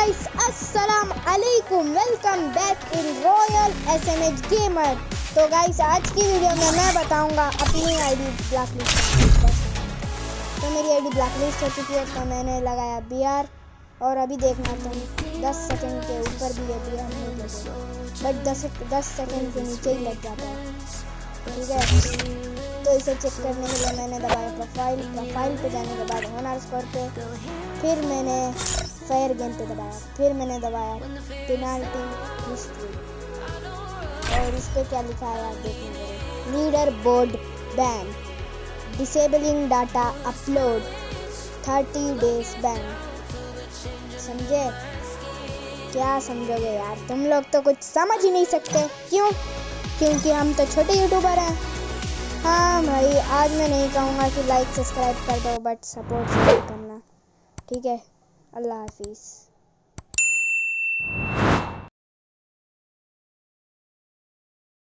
Guys अस्सलाम वालेकुम, welcome back in Royal SMH gamer. तो गाइस आज की वीडियो में मैं बताऊंगा अपनी आईडी ब्लैकलिस्ट। तो मेरी आईडी ब्लैकलिस्ट हो चुकी है, तो मैंने लगाया बीआर और अभी देखना तुम 10 सेकंड के ऊपर भी है बीआर नहीं लगेगा, बट 10 सेकंड के नीचे ही लग जाता है। ठीक है, तो इसे चेक करने के लिए मैंने दबाया प्रोफाइल पे जाने के बाद ऑनर स्कोर पे, फिर मैंने फेयर गेम पे दबाया, फिर मैंने दबाया पेनाल्टी हिस्ट्री और इस पे क्या लिखा है आप देखेंगे, leader board ban, disabling data upload, 30 days ban. समझे? क्या समझोगे यार, तुम लोग तो कुछ समझ ही नहीं सकते। क्यों? क्योंकि हम तो छोटे यूट्यूबर हैं। हाँ भाई, आज मैं नहीं कहूँगा कि लाइक सब्सक्राइब कर दो, बट सपोर्ट जरूर करना। ठीक है, अल्लाह हाफिज़।